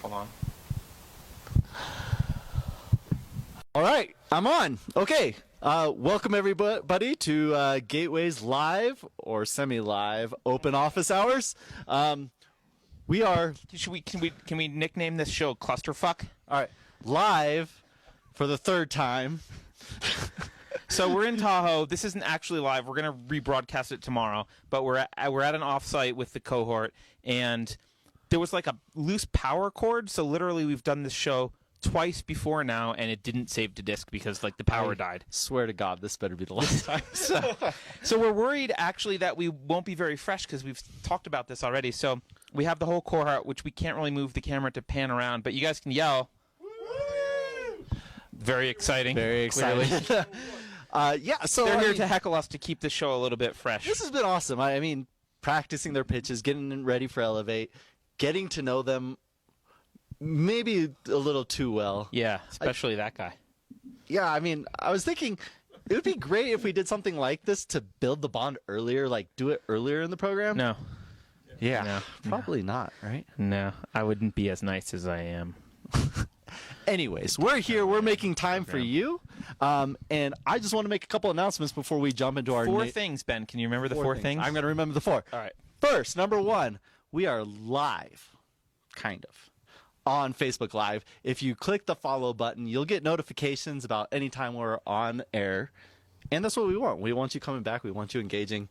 Hold on. All right, I'm on. Okay, welcome everybody to Gateway's live or semi-live open office hours. We are Can we nickname this show Clusterfuck? all right live for the third time. So we're in Tahoe. This isn't actually live. We're gonna rebroadcast it tomorrow. But we're at an offsite with the cohort, and there was like a loose power cord. So literally, we've done this show twice before now, and it didn't save to disk because like the power died. Swear to God, this better be the last time. So we're worried actually that we won't be very fresh because we've talked about this already. So we have the whole cohort, which we can't really move the camera to pan around, but you guys can yell. Very exciting. Very exciting. Yeah, so They're here to heckle us to keep the show a little bit fresh. This has been awesome. I mean, practicing their pitches, getting ready for Elevate, getting to know them maybe a little too well. Yeah, especially that guy. Yeah, I mean, I was thinking it would be great if we did something like this to build the bond earlier, like do it earlier in the program. No. Yeah, No. probably not, right? No, I wouldn't be as nice as I am. Anyways, we're here. We're making time for you. And I just want to make a couple announcements before we jump into our Four things, Ben. Can you remember the four things? I'm going to remember the four. All right. First, number one, we are live, kind of, on Facebook Live. If you click the follow button, you'll get notifications about any time we're on air. And that's what we want. We want you coming back. We want you engaging.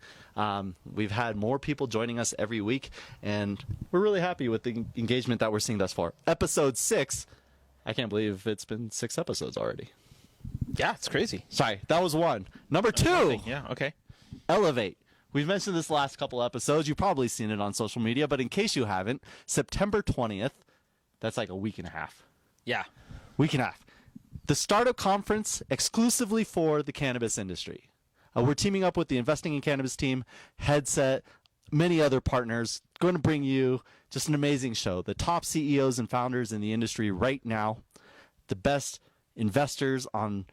We've had more people joining us every week, and we're really happy with the engagement that we're seeing thus far. Episode 6. I can't believe it's been 6 episodes already. Yeah, it's crazy. Sorry, that was one. Number 2. Yeah, okay. Elevate. We've mentioned this last couple episodes. You've probably seen it on social media, but in case you haven't, September 20th, that's like a week and a half. Yeah. Week and a half. The startup conference exclusively for the cannabis industry. We're teaming up with the Investing in Cannabis team, Headset, many other partners, going to bring you just an amazing show. The top CEOs and founders in the industry right now, the best investors on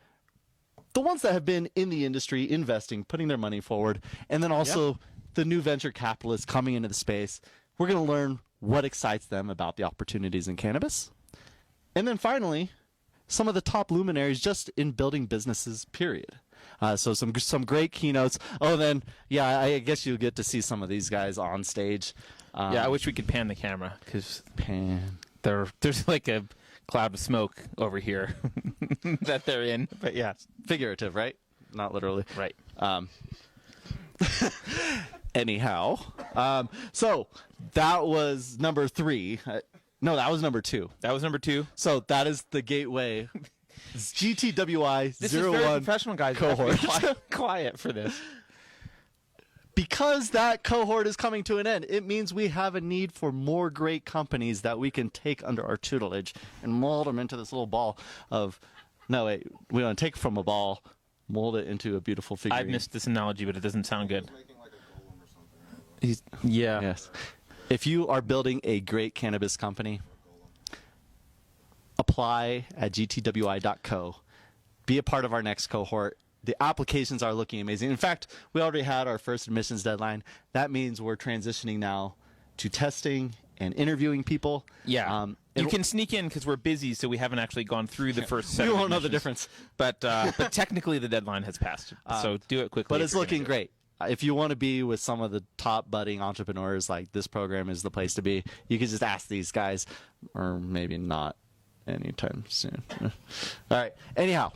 the ones that have been in the industry, investing, putting their money forward, and then also the new venture capitalists coming into the space. We're going to learn what excites them about the opportunities in cannabis. And then finally, some of the top luminaries just in building businesses, period. So some great keynotes. Oh, then, yeah, I guess you'll get to see some of these guys on stage. Yeah, I wish we could pan the camera because Pan. there's like a cloud of smoke over here that they're in. But yeah, Figurative, right? Not literally. right. Anyhow, so that was number 3. No, that was number 2. That was number 2. So that is the gateway. GTWI This is very 01 professional, guys. cohort. Quiet for this. Because that cohort is coming to an end, it means we have a need for more great companies that we can take under our tutelage and mold them into this little ball of, no, wait, we want to take from a ball, mold it into a beautiful figurine. I missed this analogy, but it doesn't sound good. Yeah. Yes. If you are building a great cannabis company, apply at gtwi.co. Be a part of our next cohort. The applications are looking amazing. In fact, we already had our first admissions deadline. That means we're transitioning now to testing and interviewing people. Yeah. You can sneak in because we're busy, so we haven't actually gone through the first set. We of won't know the admissions. difference. But technically the deadline has passed, so do it quickly. But if it's you're looking gonna do it. great. If you want to be with some of the top budding entrepreneurs, like this program is the place to be. You can just ask these guys, or maybe not anytime soon. All right. Anyhow,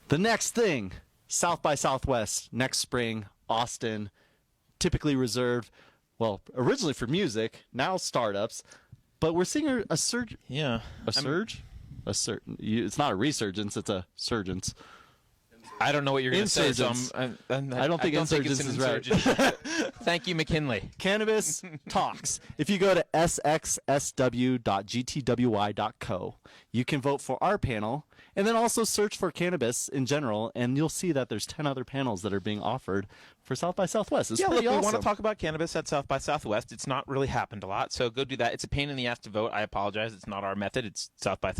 the next thing, South by Southwest, next spring, Austin, typically reserved, well, originally for music, now startups, but we're seeing a surge. Yeah. A surge? It's not a resurgence, it's a surgence. I don't know what you're going to say. So I don't think insurgence is right. Thank you, McKinley. Cannabis talks. If you go to sxsw.gtwi.co, you can vote for our panel and then also search for cannabis in general, and you'll see that there's 10 other panels that are being offered for South by Southwest. It's pretty look, awesome. we want to talk about cannabis at South by Southwest. It's not really happened a lot, so go do that. It's a pain in the ass to vote. I apologize. It's not our method. It's South by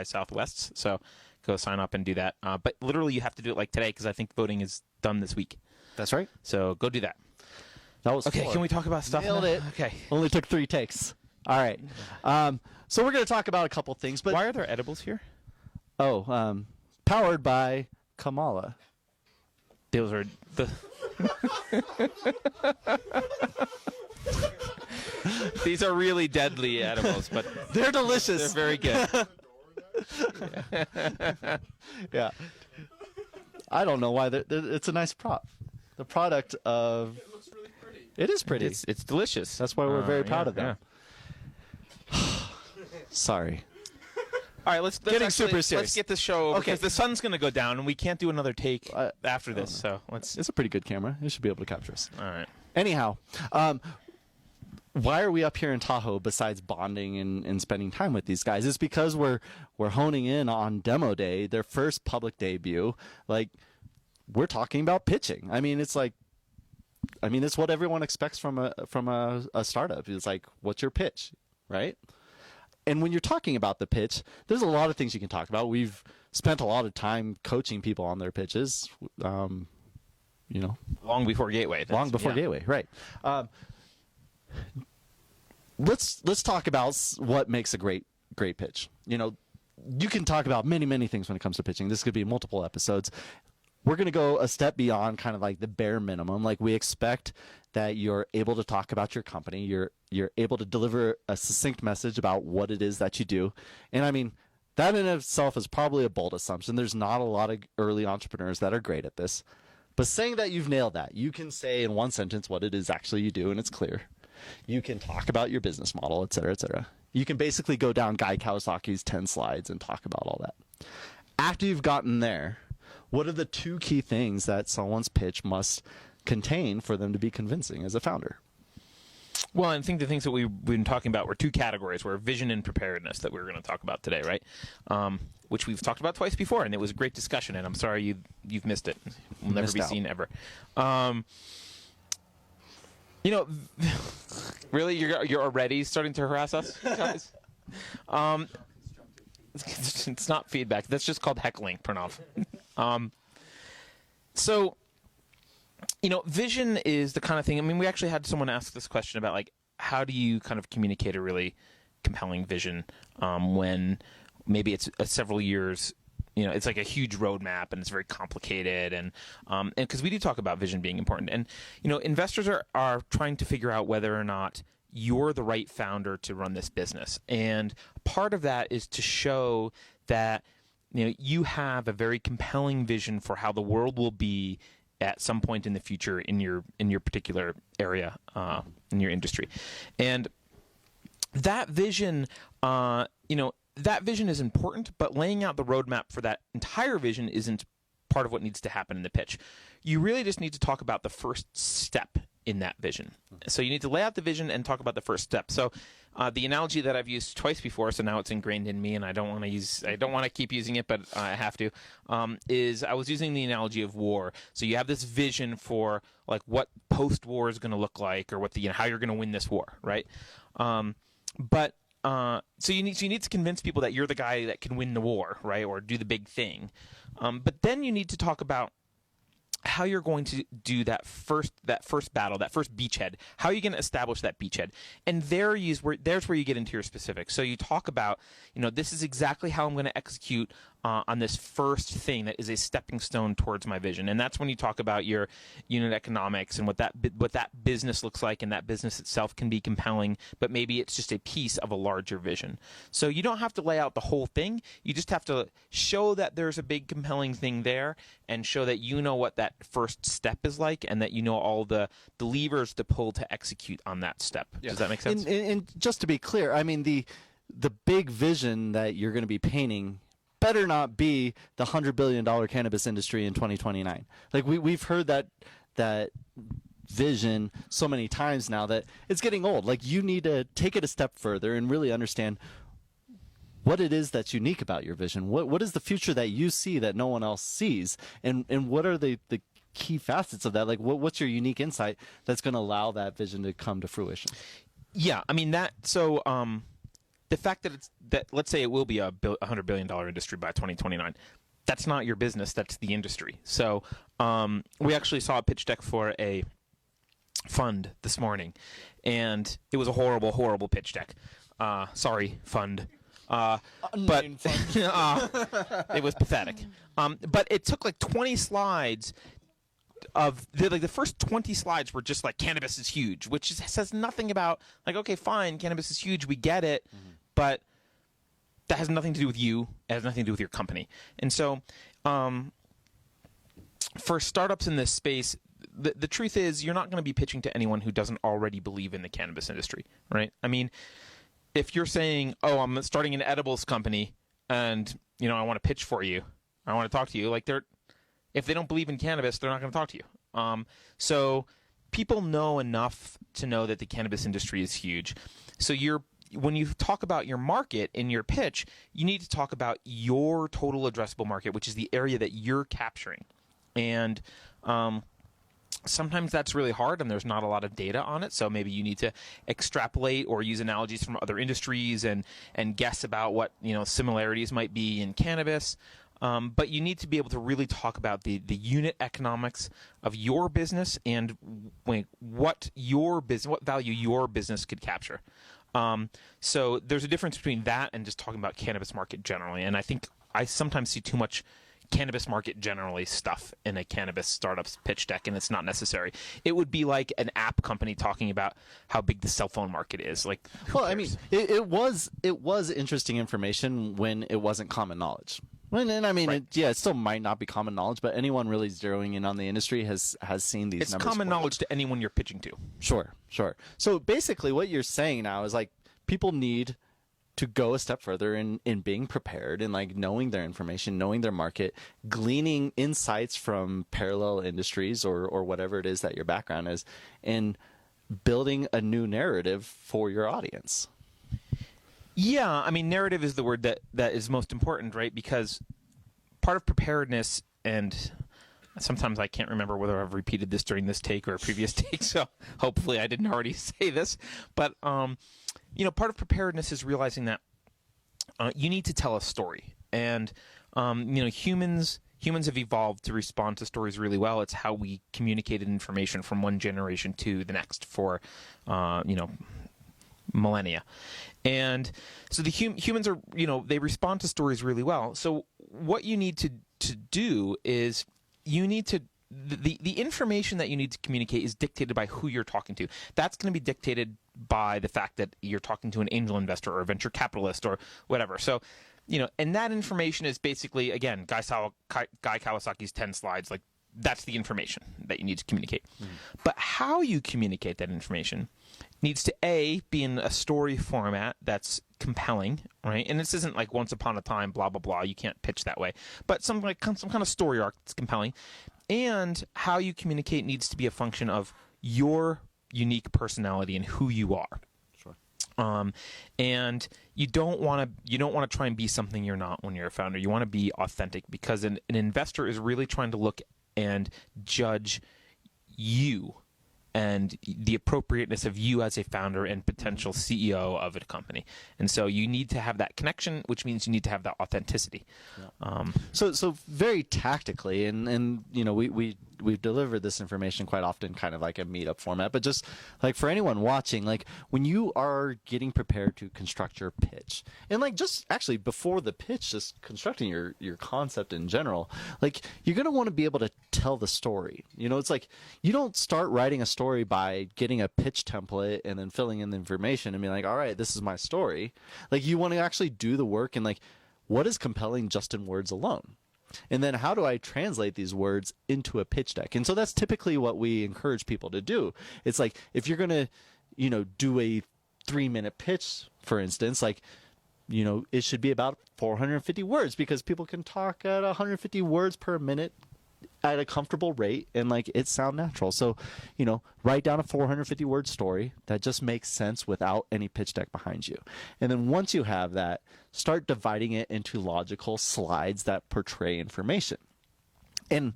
Southwest. So go sign up and do that. But literally, you have to do it like today because I think voting is done this week. That's right. So go do that. That was okay. 4. Can we talk about stuff? Nailed now? it. Okay. Only took 3 takes. All right. So we're going to talk about a couple things. But why are there edibles here? Powered by Kamala. Those are the. These are really deadly edibles, but they're delicious. They're very good. Yeah. I don't know why. It's a nice prop. The product of. It looks really pretty. It is pretty. It's delicious. That's why we're very proud yeah, of them. yeah. Sorry. All right, let's Getting actually, super serious. Let's get this show over Okay. because the sun's going to go down and we can't do another take after this. So let's. It's a pretty good camera. It should be able to capture us. All right. Anyhow, why are we up here in Tahoe besides bonding and spending time with these guys? It's because we're honing in on demo day, their first public debut. Like, we're talking about pitching. I mean, it's what everyone expects from a startup. It's like, what's your pitch, right? And when you're talking about the pitch, there's a lot of things you can talk about. We've spent a lot of time coaching people on their pitches. Long before Gateway. Gateway, right? Let's talk about what makes a great pitch. You can talk about many things when it comes to pitching. This could be multiple episodes. We're going to go a step beyond kind of like the bare minimum. Like, we expect that you're able to talk about your company. You're able to deliver a succinct message about what it is that you do. And I mean, that in itself is probably a bold assumption. There's not a lot of early entrepreneurs that are great at this. But saying that you've nailed that, you can say in one sentence what it is actually you do, and it's clear. You can talk about your business model, et cetera, et cetera. You can basically go down Guy Kawasaki's 10 slides and talk about all that. After you've gotten there, what are the two key things that someone's pitch must contain for them to be convincing as a founder? Well, I think the things that we've been talking about were two categories, were vision and preparedness that we were going to talk about today, right? Which we've talked about twice before, and it was a great discussion, and I'm sorry you've missed it. Will never be seen ever. Really, you're already starting to harass us, guys? It's not feedback. That's just called heckling, Pranav. So, vision is the kind of thing. I mean, we actually had someone ask this question about, like, how do you kind of communicate a really compelling vision when maybe it's several years. It's like a huge roadmap and it's very complicated, and because we do talk about vision being important, and investors are trying to figure out whether or not you're the right founder to run this business, and part of that is to show that you have a very compelling vision for how the world will be at some point in the future in your particular area, in your industry, and that vision, that vision is important, but laying out the roadmap for that entire vision isn't part of what needs to happen in the pitch. You really just need to talk about the first step in that vision. So you need to lay out the vision and talk about the first step. So the analogy that I've used twice before, so now it's ingrained in me, and I don't want to keep using it, but I have to. Is I was using the analogy of war. So you have this vision for like what post-war is going to look like, or what how you're going to win this war, right? So you need to convince people that you're the guy that can win the war, right, or do the big thing. But then you need to talk about how you're going to do that first battle, that first beachhead. How are you going to establish that beachhead? And there's where you get into your specifics. So you talk about, this is exactly how I'm going to execute on this first thing that is a stepping stone towards my vision. And that's when you talk about your unit economics and what that business looks like, and that business itself can be compelling, but maybe it's just a piece of a larger vision. So you don't have to lay out the whole thing. You just have to show that there's a big compelling thing there, and show that you know what that first step is like, and that you know all the levers to pull to execute on that step. Yeah. Does that make sense? And just to be clear, I mean, the big vision that you're going to be painting better not be the $100 billion cannabis industry in 2029. Like we've heard that vision so many times now that it's getting old. Like, you need to take it a step further and really understand what it is that's unique about your vision. What is the future that you see that no one else sees, and what are the key facets of that? Like, what's your unique insight that's going to allow that vision to come to fruition? Yeah, I mean that. So the fact that let's say it will be a $100 billion industry by 2029. That's not your business. That's the industry. So we actually saw a pitch deck for a fund this morning, and it was a horrible pitch deck. Sorry, fund. Unnamed But it was pathetic. But it took like 20 slides of the first 20 slides were just like cannabis is huge, which says nothing about like, okay, fine, cannabis is huge, we get it, but that has nothing to do with you. It has nothing to do with your company. And so, for startups in this space, the truth is you're not going to be pitching to anyone who doesn't already believe in the cannabis industry, right? I mean, if you're saying, oh, I'm starting an edibles company and, I want to pitch for you, I want to talk to you, like if they don't believe in cannabis, they're not going to talk to you. So people know enough to know that the cannabis industry is huge. So when you talk about your market in your pitch, you need to talk about your total addressable market, which is the area that you're capturing. And sometimes that's really hard and there's not a lot of data on it. So maybe you need to extrapolate or use analogies from other industries and guess about what, similarities might be in cannabis. But you need to be able to really talk about the unit economics of your business and what value your business could capture. So there's a difference between that and just talking about cannabis market generally. And I think I sometimes see too much cannabis market generally stuff in a cannabis startup's pitch deck, and it's not necessary. It would be like an app company talking about how big the cell phone market is. Like, well, I mean, it was interesting information when it wasn't common knowledge. And I mean, right. It still might not be common knowledge, but anyone really zeroing in on the industry has seen these numbers. It's common knowledge to anyone you're pitching to. Sure. So basically what you're saying now is like people need to go a step further in being prepared and like knowing their information, knowing their market, gleaning insights from parallel industries or whatever it is that your background is, and building a new narrative for your audience. Yeah, I mean, narrative is the word that is most important, right? Because part of preparedness, and sometimes I can't remember whether I've repeated this during this take or a previous take, so hopefully I didn't already say this. But, part of preparedness is realizing that you need to tell a story. And, humans have evolved to respond to stories really well. It's how we communicated information from one generation to the next for, millennia. And so the humans are, they respond to stories really well. So what you need to do is you need to the information that you need to communicate is dictated by who you're talking to. That's going to be dictated by the fact that you're talking to an angel investor or a venture capitalist or whatever. So, and that information is basically, again, Guy Kawasaki's 10 slides. Like, that's the information that you need to communicate. But how you communicate that information needs to be in a story format that's compelling, right? And this isn't like once upon a time, blah, blah, blah. You can't pitch that way. But some kind of story arc that's compelling. And how you communicate needs to be a function of your unique personality and who you are. Sure. And you don't want to try and be something you're not when you're a founder. You want to be authentic, because an investor is really trying to look and judge you and the appropriateness of you as a founder and potential CEO of a company. And so you need to have that connection, which means you need to have that authenticity. Yeah. So very tactically, and we've delivered this information quite often, kind of like a meetup format, but just like for anyone watching, like when you are getting prepared to construct your pitch, and like just actually before the pitch, just constructing your concept in general, like you're going to want to be able to tell the story. It's like you don't start writing a story by getting a pitch template and then filling in the information and being like, all right, this is my story. Like you want to actually do the work and like, what is compelling just in words alone? And then how do I translate these words into a pitch deck? And so that's typically what we encourage people to do. It's like, if you're going to, do a 3-minute pitch, for instance, like, it should be about 450 words, because people can talk at 150 words per minute at a comfortable rate and like it sound natural. So, write down a 450 word story that just makes sense without any pitch deck behind you. And then once you have that, start dividing it into logical slides that portray information. And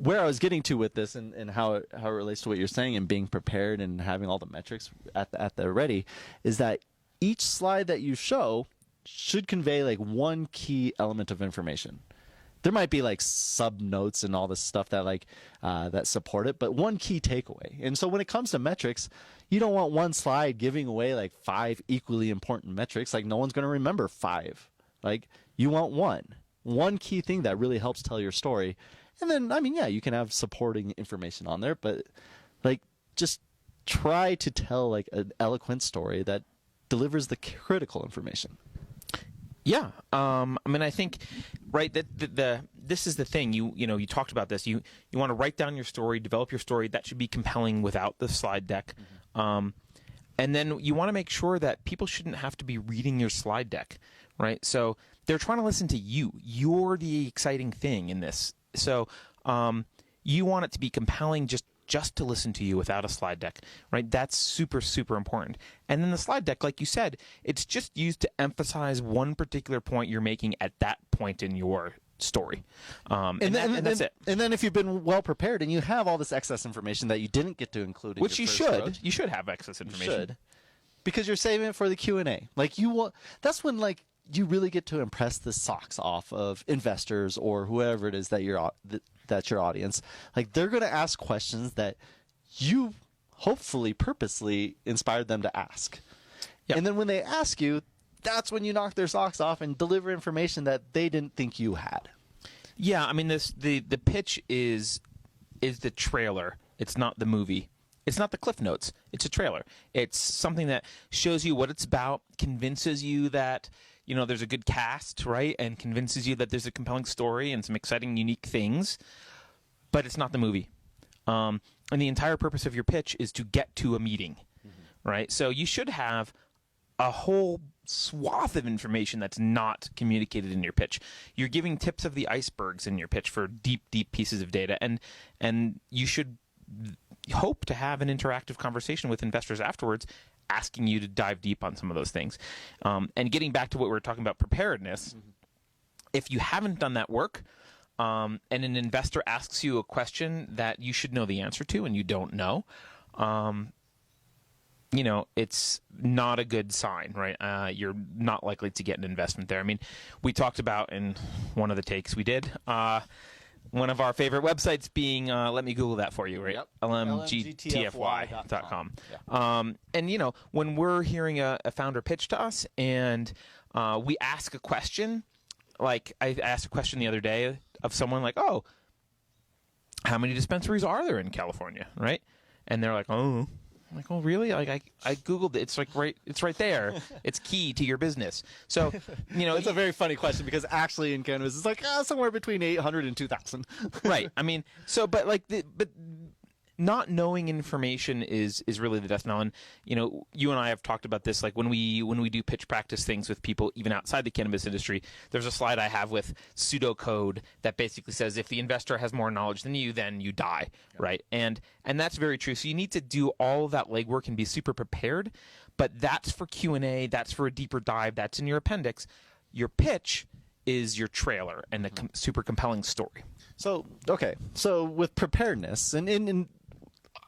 where I was getting to with this and how it relates to what you're saying and being prepared and having all the metrics at the ready is that each slide that you show should convey like one key element of information there might be like sub notes and all this stuff that like that support it, but one key takeaway. And so when it comes to metrics, you don't want one slide giving away like 5 equally important metrics. Like no one's going to remember 5. Like you want one key thing that really helps tell your story. And then, I mean, yeah, you can have supporting information on there, but like just try to tell like an eloquent story that delivers the critical information. Yeah, I mean, I think, right, that this is the thing. You talked about this. You want to write down your story, develop your story. That should be compelling without the slide deck. And then you want to make sure that people shouldn't have to be reading your slide deck, right? So they're trying to listen to you. You're the exciting thing in this. So you want it to be compelling just to listen to you without a slide deck, right? That's super, super important. And then the slide deck, like you said, it's just used to emphasize one particular point you're making at that point in your story. And that's it. And then if you've been well prepared and you have all this excess information that you didn't get to include in Which your you first should. approach, You should have excess information. you should, because you're saving it for the Q&A. Like you want, that's when like you really get to impress the socks off of investors or whoever it is that that's your audience. Like they're going to ask questions that you hopefully purposely inspired them to ask. Yep. And then when they ask you, that's when you knock their socks off and deliver information that they didn't think you had. Yeah, I mean, the pitch is the trailer. It's not the movie. It's not the Cliff Notes. It's a trailer. It's something that shows you what it's about, convinces you that there's a good cast, right, and convinces you that there's a compelling story and some exciting, unique things. But it's not the movie. And the entire purpose of your pitch is to get to a meeting, right? So you should have a whole swath of information that's not communicated in your pitch. You're giving tips of the icebergs in your pitch for deep, deep pieces of data, and you should hope to have an interactive conversation with investors afterwards, asking you to dive deep on some of those things. And getting back to what we were talking about, preparedness, if you haven't done that work, and an investor asks you a question that you should know the answer to and you don't know, it's not a good sign, right? You're not likely to get an investment there. I mean, we talked about in one of the takes we did, one of our favorite websites being, let me Google that for you, right? Yep. lmgtfy.com. Yeah. And, when we're hearing a founder pitch to us and we ask a question, like I asked a question the other day of someone like, oh, how many dispensaries are there in California, right? And they're like, oh. I'm like, oh, really? Like I Googled it. It's like it's right there. It's key to your business. So, It's a very funny question because actually in cannabis it's like somewhere between 800 and 2,000. Right. I mean, so, but not knowing information is really the death knell. And, you and I have talked about this, like when we do pitch practice things with people, even outside the cannabis industry, there's a slide I have with pseudocode that basically says if the investor has more knowledge than you, then you die. Yeah. Right. And that's very true. So you need to do all of that legwork and be super prepared, but that's for Q&A. That's for a deeper dive. That's in your appendix. Your pitch is your trailer and a super compelling story. So, okay. So with preparedness and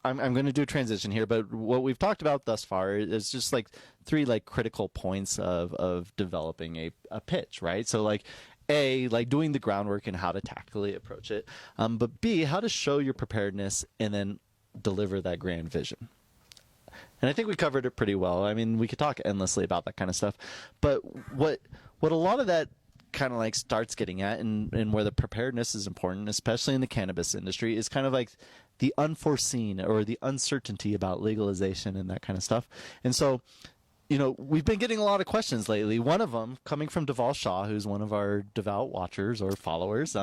I'm going to do a transition here, but what we've talked about thus far is just like 3 like critical points of developing a pitch, right? So like A, like doing the groundwork and how to tactically approach it, but B, how to show your preparedness and then deliver that grand vision. And I think we covered it pretty well. I mean, we could talk endlessly about that kind of stuff, but what a lot of that kind of like starts getting at and where the preparedness is important, especially in the cannabis industry, is kind of like the unforeseen or the uncertainty about legalization and that kind of stuff. And so, we've been getting a lot of questions lately. One of them coming from Deval Shaw, who's one of our devout watchers or followers.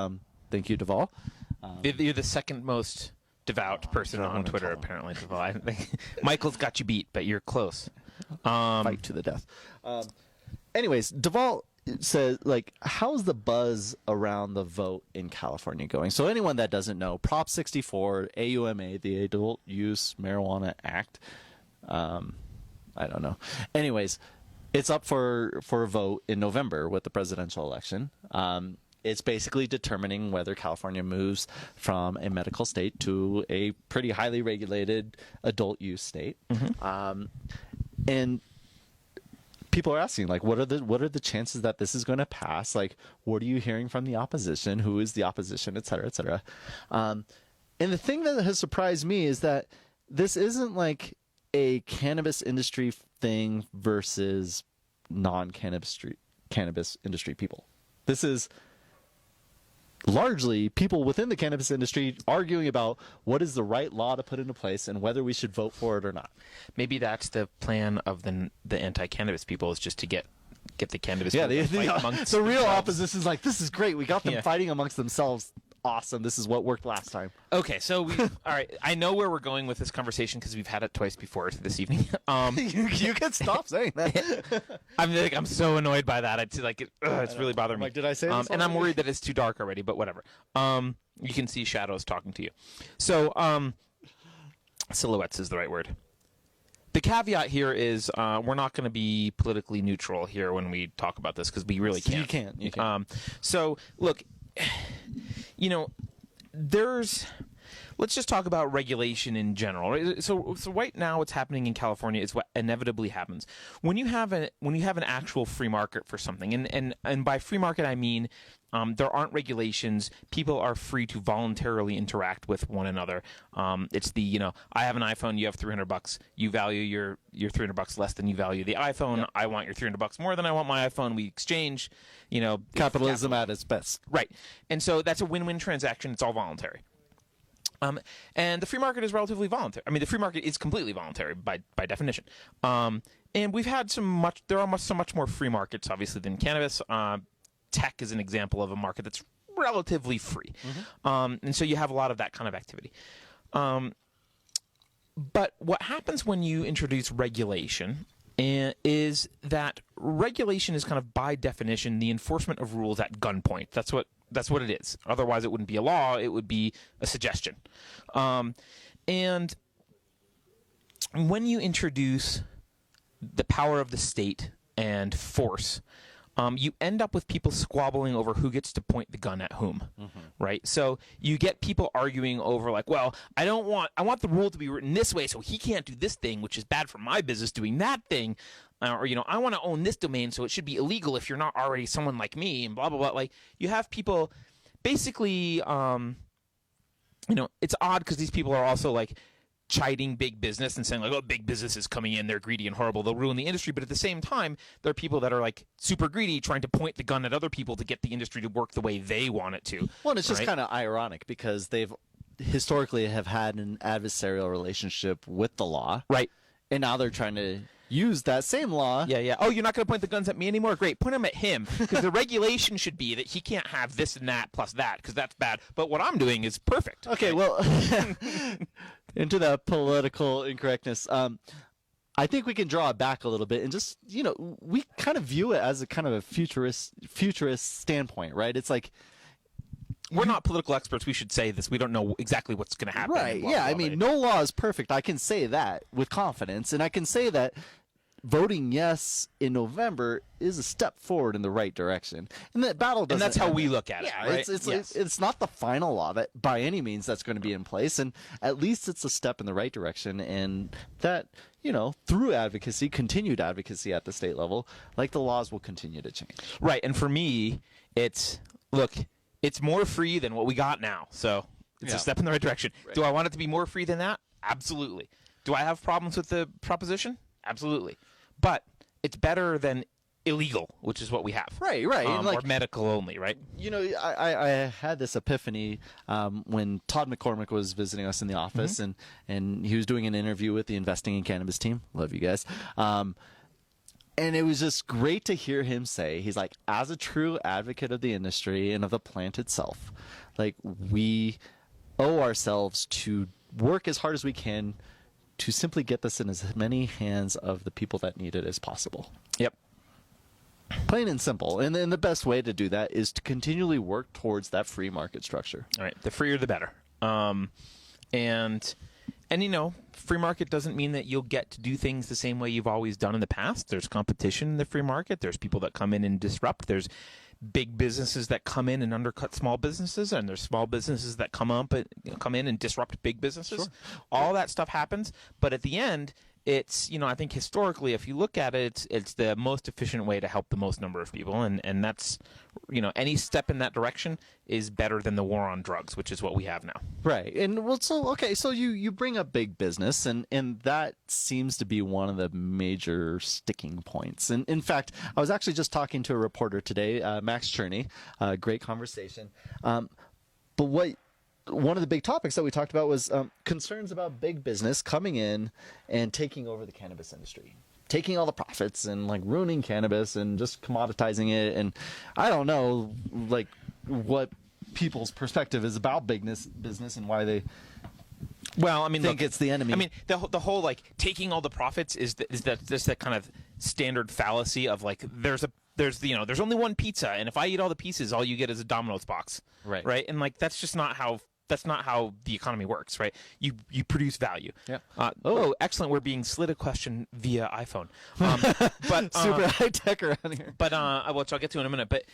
Thank you, Deval. You're the second most devout person on Twitter, apparently, Deval. I think Michael's got you beat, but you're close. Fight to the death. Anyways, Deval says, like, how's the buzz around the vote in California going? So anyone that doesn't know, Prop 64, AUMA, the Adult Use Marijuana Act, I don't know. Anyways, it's up for a vote in November with the presidential election. It's basically determining whether California moves from a medical state to a pretty highly regulated adult use state. And people are asking, like, what are the chances that this is going to pass? Like, what are you hearing from the opposition? Who is the opposition, et cetera, et cetera. And the thing that has surprised me is that this isn't like a cannabis industry thing versus cannabis industry people. This is largely people within the cannabis industry arguing about what is the right law to put into place and whether we should vote for it or not. Maybe that's the plan of the anti-cannabis people, is just to get the cannabis Yeah, people to fight amongst the real themselves. opposition is like, this is great. We got them Yeah. fighting amongst themselves. Awesome. This is what worked last time. Okay, so all right. I know where we're going with this conversation because we've had it twice before this evening. You can stop saying that. I'm so annoyed by that. It's like it's really bothering me. Like, did I say this And I'm already? worried that it's too dark already. But whatever. You can see shadows talking to you. So silhouettes is the right word. The caveat here is we're not going to be politically neutral here when we talk about this because we really can't. You can't. So look, let's just talk about regulation in general. Right? So right now, what's happening in California is what inevitably happens when you have an actual free market for something, and by free market I mean there aren't regulations. People are free to voluntarily interact with one another. It's I have an iPhone, you have $300. You value your $300 less than you value the iPhone. Yep. I want your $300 more than I want my iPhone. We exchange. Capitalism at its best. Right, and so that's a win-win transaction. It's all voluntary. And the free market is relatively voluntary. I mean, the free market is completely voluntary by definition. And we've had so much more free markets, obviously, than cannabis. Tech is an example of a market that's relatively free. Mm-hmm. And so you have a lot of that kind of activity. But what happens when you introduce regulation is that regulation is kind of, by definition, the enforcement of rules at gunpoint. That's what it is. Otherwise, it wouldn't be a law. It would be a suggestion. And when you introduce the power of the state and force, you end up with people squabbling over who gets to point the gun at whom, right? So you get people arguing over like, well, I want the rule to be written this way so he can't do this thing, which is bad for my business doing that thing. Or, I want to own this domain, so it should be illegal if you're not already someone like me, and blah, blah, blah. Like, you have people basically, it's odd because these people are also like chiding big business and saying like, oh, big business is coming in, they're greedy and horrible, they'll ruin the industry. But at the same time, there are people that are like super greedy, trying to point the gun at other people to get the industry to work the way they want it to. Well, and it's just kind of ironic because they've historically have had an adversarial relationship with the law. Right. And now they're trying to use that same law. Yeah. Oh, you're not going to point the guns at me anymore? Great. Point them at him. Because the regulation should be that he can't have this and that plus that, because that's bad. But what I'm doing is perfect. Okay, well, into that political incorrectness, I think we can draw it back a little bit and just, we kind of view it as a kind of a futurist standpoint, right? It's like, we're not political experts. We should say this. We don't know exactly what's going to happen. Right. Blah, Yeah. blah, I blah, mean, no law is perfect. I can say that with confidence. And I can say that voting yes in November is a step forward in the right direction. And that battle doesn't and that's how end we there. look at it. Yeah, Right? it's not the final law that by any means that's going to be in place. And at least it's a step in the right direction. And that, through advocacy, continued advocacy at the state level, like the laws will continue to change. Right. And for me, it's more free than what we got now. So it's a step in the right direction. Right. Do I want it to be more free than that? Absolutely. Do I have problems with the proposition? Absolutely. But it's better than illegal, which is what we have. Right. Or medical only, right? I had this epiphany when Todd McCormick was visiting us in the office, and he was doing an interview with the Investing in Cannabis team. Love you guys. And it was just great to hear him say, he's like, as a true advocate of the industry and of the plant itself, like, we owe ourselves to work as hard as we can to simply get this in as many hands of the people that need it as possible. Yep. Plain and simple. And then the best way to do that is to continually work towards that free market structure. All right. The freer, the better. And free market doesn't mean that you'll get to do things the same way you've always done in the past. There's competition in the free market. There's people that come in and disrupt. There's big businesses that come in and undercut small businesses, and there's small businesses that come in and disrupt big businesses. Sure. All that stuff happens, but at the end, it's, I think historically, if you look at it, it's the most efficient way to help the most number of people, and that's, any step in that direction is better than the war on drugs, which is what we have now. Right. And well, so you bring up big business, and that seems to be one of the major sticking points. And in fact, I was actually just talking to a reporter today, Max Cherney, great conversation. But one of the big topics that we talked about was concerns about big business coming in and taking over the cannabis industry, taking all the profits and like ruining cannabis and just commoditizing it. And I don't know, like, what people's perspective is about business and why they think it's the enemy. I mean, the whole like taking all the profits is that kind of standard fallacy of like there's only one pizza, and if I eat all the pieces, all you get is a Domino's box, right? And like that's just not how the economy works, right? You produce value. Yeah. Excellent. We're being slid a question via iPhone. But super high tech around here. But which I'll get to in a minute. But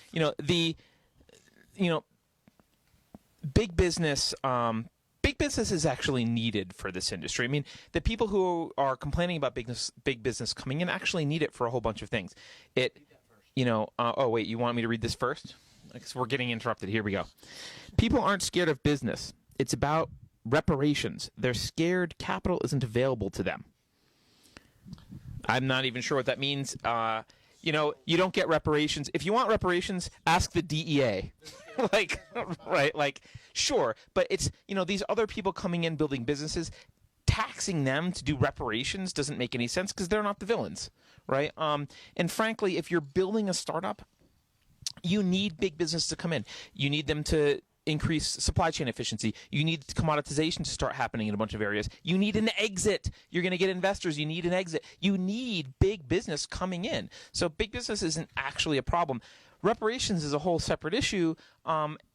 big business. Big business is actually needed for this industry. I mean, the people who are complaining about big business coming in actually need it for a whole bunch of things. Oh wait, you want me to read this first? Because we're getting interrupted. Here we go. People aren't scared of business. It's about reparations. They're scared capital isn't available to them. I'm not even sure what that means. You don't get reparations. If you want reparations, ask the DEA. Sure. But it's, these other people coming in building businesses, taxing them to do reparations doesn't make any sense because they're not the villains, right? And frankly, if you're building a startup, you need big business to come in. You need them to increase supply chain efficiency. You need commoditization to start happening in a bunch of areas. You need an exit. You're going to get investors. You need an exit. You need big business coming in. So big business isn't actually a problem. Reparations is a whole separate issue.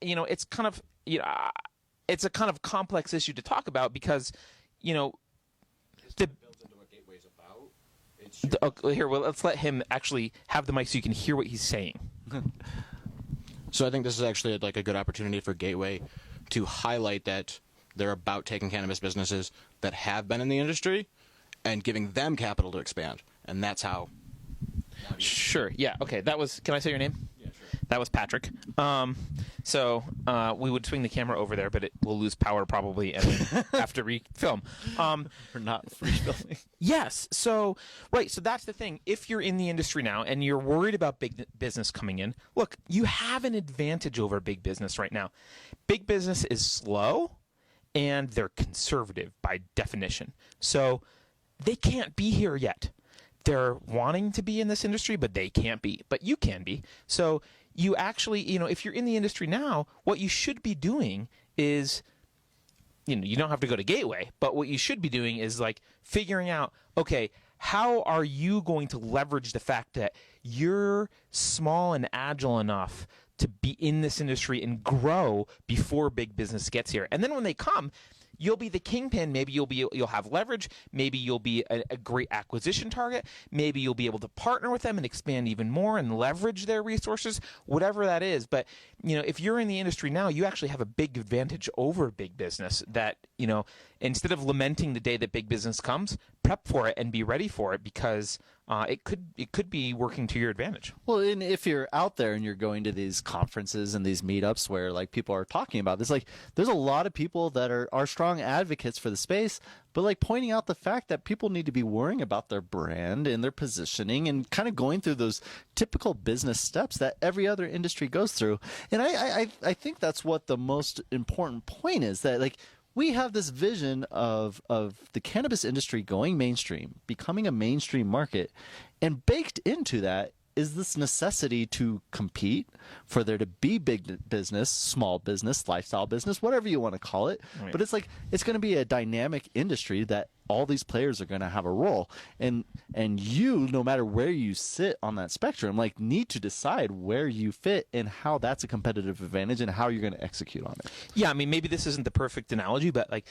It's kind of, it's a kind of complex issue to talk about because, let's let him actually have the mic so you can hear what he's saying. So I think this is actually like a good opportunity for Gateway to highlight that they're about taking cannabis businesses that have been in the industry and giving them capital to expand. And that's how. Sure. Yeah. Okay. Can I say your name? Yeah, sure. That was Patrick. So we would swing the camera over there, but it will lose power probably after we film. We're not free filming. Yes. So that's the thing. If you're in the industry now and you're worried about big business coming in, look, you have an advantage over big business right now. Big business is slow and they're conservative by definition. So they can't be here yet. They're wanting to be in this industry, but they can't be. But you can be. So you actually, if you're in the industry now, what you should be doing is, you don't have to go to Gateway, but what you should be doing is like figuring out, okay, how are you going to leverage the fact that you're small and agile enough to be in this industry and grow before big business gets here? And then when they come, you'll be the kingpin. Maybe you'll have leverage. Maybe you'll be a great acquisition target. Maybe you'll be able to partner with them and expand even more and leverage their resources, whatever that is. But, if you're in the industry now, you actually have a big advantage over big business that, instead of lamenting the day that big business comes, prep for it and be ready for it because it could be working to your advantage. Well, and if you're out there and you're going to these conferences and these meetups where like people are talking about this, like there's a lot of people that are strong advocates for the space, but like pointing out the fact that people need to be worrying about their brand and their positioning and kind of going through those typical business steps that every other industry goes through. And I think that's what the most important point is, that like we have this vision of the cannabis industry going mainstream, becoming a mainstream market, and baked into that is this necessity to compete, for there to be big business, small business, lifestyle business, whatever you want to call it. Right. But it's like it's going to be a dynamic industry that all these players are going to have a role, and you, no matter where you sit on that spectrum, like need to decide where you fit and how that's a competitive advantage and how you're going to execute on it. Yeah, I mean, maybe this isn't the perfect analogy, but like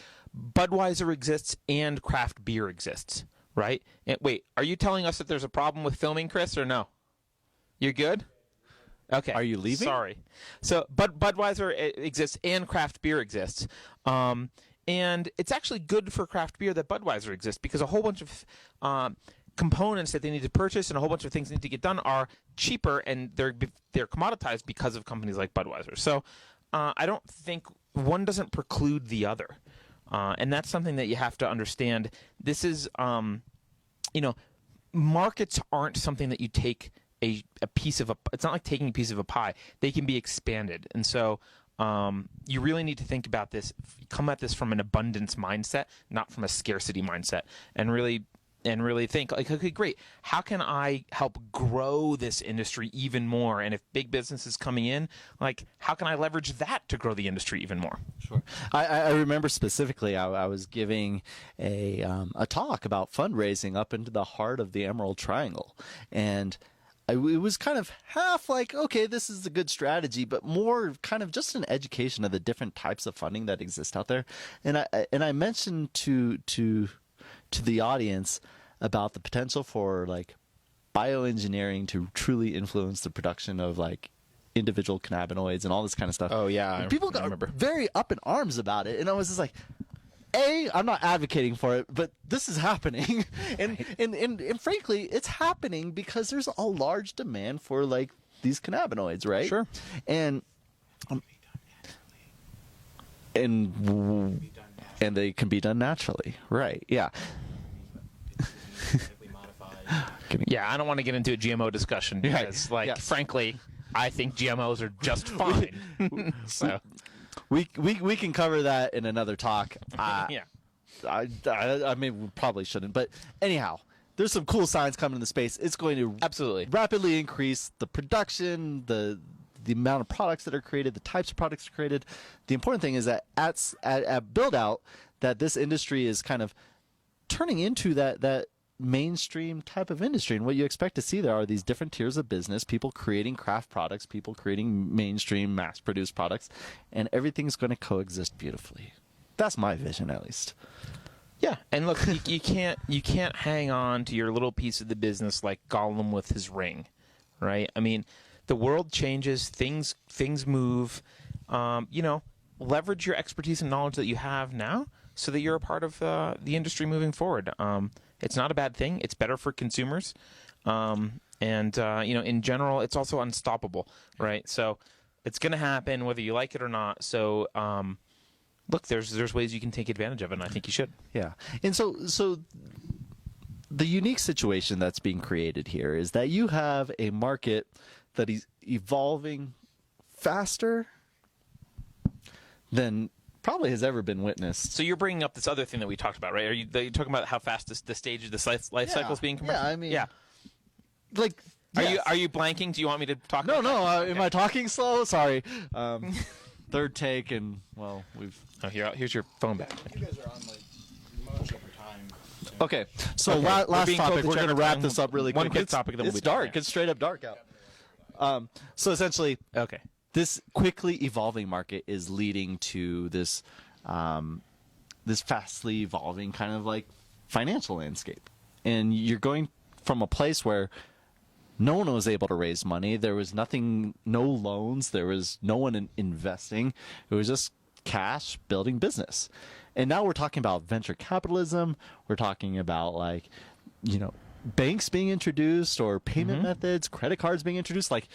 Budweiser exists and craft beer exists, right? And wait, are you telling us that there's a problem with filming, Chris, or no? You're good? Okay. Are you leaving? Sorry. So Budweiser exists and craft beer exists. And it's actually good for craft beer that Budweiser exists, because a whole bunch of components that they need to purchase and a whole bunch of things need to get done are cheaper, and they're commoditized because of companies like Budweiser. So I don't think one doesn't preclude the other, and that's something that you have to understand. This is, markets aren't something that you take a piece of it's not like taking a piece of a pie. They can be expanded, and so you really need to think about this, come at this from an abundance mindset, not from a scarcity mindset, and really think like, okay, great, how can I help grow this industry even more? And if big business is coming in, like, how can I leverage that to grow the industry even more? Sure. I remember specifically I was giving a talk about fundraising up into the heart of the Emerald Triangle, and it was kind of half like, okay, this is a good strategy, but more kind of just an education of the different types of funding that exist out there. And I mentioned to the audience about the potential for like bioengineering to truly influence the production of like individual cannabinoids and all this kind of stuff. Oh yeah, and people got very up in arms about it, and I was just like, I'm not advocating for it, but this is happening. and frankly, it's happening because there's a large demand for like these cannabinoids, right? Sure. And they can be done naturally, right? Yeah. Yeah, I don't want to get into a GMO discussion because, frankly, I think GMOs are just fine. So we can cover that in another talk. Yeah. I mean, we probably shouldn't, but anyhow, there's some cool science coming in the space. It's going to absolutely rapidly increase the production, the amount of products that are created, the types of products created. The important thing is that at build out, that this industry is kind of turning into that mainstream type of industry. And what you expect to see there are these different tiers of business, people creating craft products, people creating mainstream mass produced products, and everything's going to coexist beautifully. That's my vision, at least. Yeah, and look, you can't hang on to your little piece of the business like Gollum with his ring, right? I mean, the world changes, things move. Leverage your expertise and knowledge that you have now, so that you're a part of the industry moving forward. It's not a bad thing. It's better for consumers, and in general, it's also unstoppable, right? So it's going to happen whether you like it or not. So look, there's ways you can take advantage of it, and I think you should. Yeah, and so the unique situation that's being created here is that you have a market that is evolving faster than probably has ever been witnessed. So you're bringing up this other thing that we talked about, right? Are you talking about how fast the stage of the life cycle is being compressed? Yeah, I mean, yeah. Like, yes. Are you blanking? Do you want me to talk? No. Am I talking slow? Sorry. Third take, and well, we've. Oh, here's your phone back. You guys are on like much of your time. Okay, so last topic. We're going to wrap this up really quick. One quick topic. Then it's dark. It's straight up dark out. So essentially, okay. This quickly evolving market is leading to this fastly evolving kind of like financial landscape. And you're going from a place where no one was able to raise money. There was nothing, no loans. There was no one investing. It was just cash building business. And now we're talking about venture capitalism. We're talking about like, banks being introduced or payment methods, credit cards being introduced, like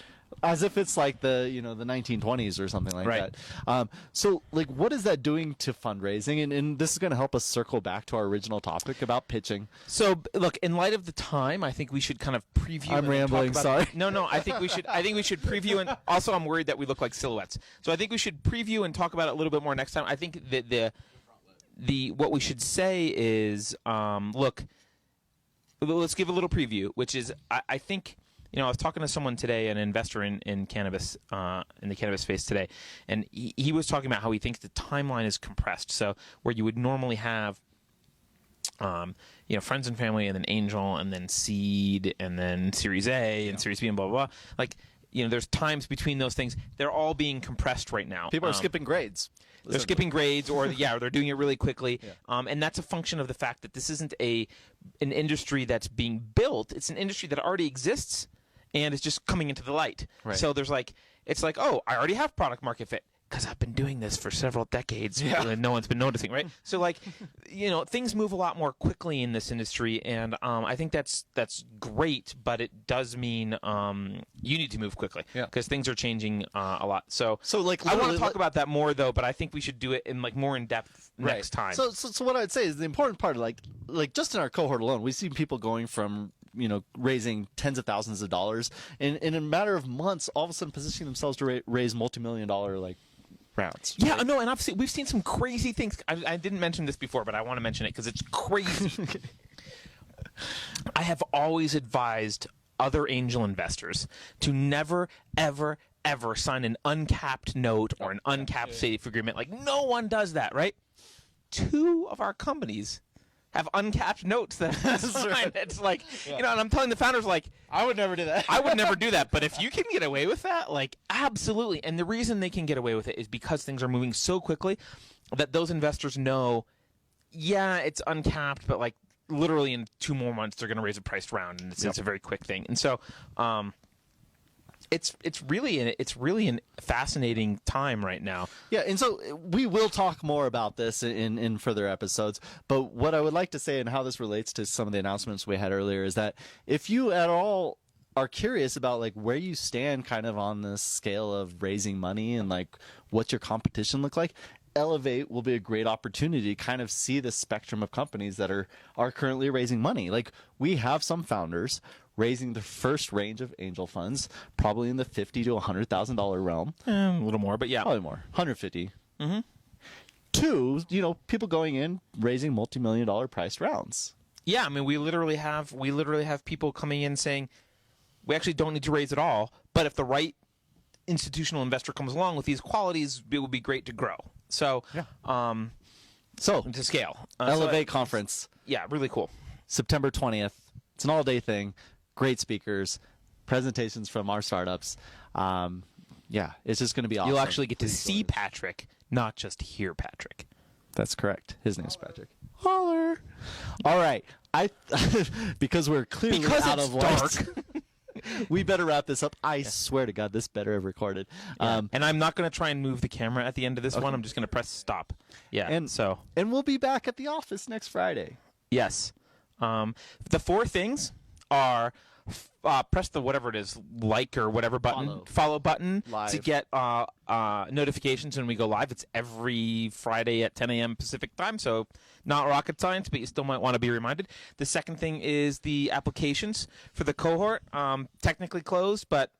as if it's like the 1920s or something like that. So like, what is that doing to fundraising? And this is going to help us circle back to our original topic about pitching. So look, in light of the time, I think we should kind of preview. I'm rambling. Sorry. No. I think we should preview, and also I'm worried that we look like silhouettes. So I think we should preview and talk about it a little bit more next time. I think that what we should say is, look, let's give a little preview, which is I think. I was talking to someone today, an investor in cannabis, in the cannabis space today, and he was talking about how he thinks the timeline is compressed. So where you would normally have, friends and family, and then angel, and then seed, and then Series A, and Series B, and blah, blah, blah. Like, there's times between those things. They're all being compressed right now. People are skipping grades. They're skipping grades, or they're doing it really quickly, and that's a function of the fact that this isn't an industry that's being built. It's an industry that already exists, and it's just coming into the light. Right. So it's like, oh, I already have product market fit. because I've been doing this for several decades and no one's been noticing, right? So, like, things move a lot more quickly in this industry, and I think that's great, but it does mean you need to move quickly because things are changing a lot. So like, I want to talk about that more, though, but I think we should do it in, like, more in-depth next time. So what I'd say is the important part, like just in our cohort alone, we've seen people going from raising tens of thousands of dollars, and in a matter of months, all of a sudden positioning themselves to raise multi-million-dollar rounds. Yeah, no, and obviously we've seen some crazy things. I didn't mention this before, but I want to mention it because it's crazy. I have always advised other angel investors to never, ever, ever sign an uncapped note or an uncapped safe agreement. Like, no one does that, right? 2 of our companies have uncapped notes that signed. It's like, and I'm telling the founders, like, I would never do that. I would never do that. But if you can get away with that, like, absolutely. And the reason they can get away with it is because things are moving so quickly that those investors know, it's uncapped, but, like, literally in 2 more months they're going to raise a priced round, and it's a very quick thing. And so, it's really a fascinating time right now. Yeah, and so we will talk more about this in further episodes. But what I would like to say and how this relates to some of the announcements we had earlier is that if you at all are curious about like where you stand kind of on this scale of raising money and like what's your competition look like, Elevate will be a great opportunity to kind of see the spectrum of companies that are currently raising money. Like, we have some founders raising the first range of angel funds, probably in the $50,000 to $100,000 realm. A little more, but yeah, probably more, 150. Mm-hmm. 2, people going in raising multi-million-dollar priced rounds. Yeah, I mean, we literally have people coming in saying we actually don't need to raise at all, but if the right institutional investor comes along with these qualities, it would be great to grow. So, to scale. Elevate conference. Yeah, really cool. September 20th. It's an all-day thing. Great speakers, presentations from our startups. It's just going to be awesome. You'll actually get to see Patrick, not just hear Patrick. That's correct. His name's Patrick. Holler. All right. Because we're clearly out of light. We better wrap this up. I swear to God, this better have recorded. And I'm not going to try and move the camera at the end of this one. I'm just going to press stop. Yeah. And we'll be back at the office next Friday. Yes. The 4 things are press the whatever it is, like or whatever button, follow button live. To get notifications when we go live. It's every Friday at 10 a.m. Pacific time, so not rocket science, but you still might want to be reminded. The second thing is the applications for the cohort. Technically closed, but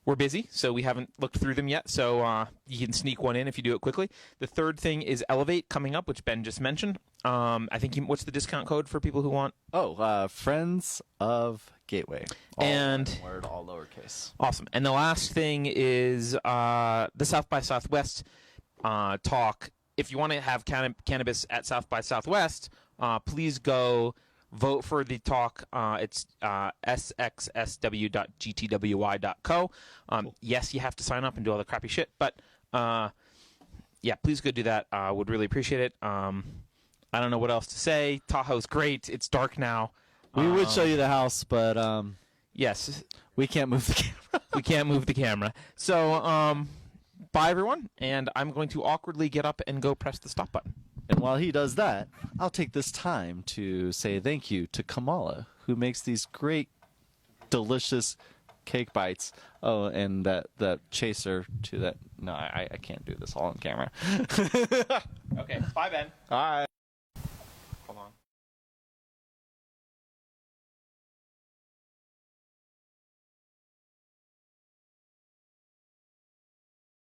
we're busy, so we haven't looked through them yet, so you can sneak one in if you do it quickly. The third thing is Elevate coming up, which Ben just mentioned. I think what's the discount code for people who want? Friends of Gateway. And one word, all lowercase. Awesome. And the last thing is the South by Southwest talk. If you want to have cannabis at South by Southwest, please go vote for the talk. It's sxsw.gtwy.co. Yes, you have to sign up and do all the crappy shit, but please go do that. Would really appreciate it. I don't know what else to say. Tahoe's great. It's dark now. We would show you the house, but yes, we can't move the camera. We can't move the camera. So bye, everyone, and I'm going to awkwardly get up and go press the stop button. And while he does that, I'll take this time to say thank you to Kamala, who makes these great, delicious cake bites. Oh, and that chaser to that. No, I can't do this all on camera. Okay. Bye, Ben. All right.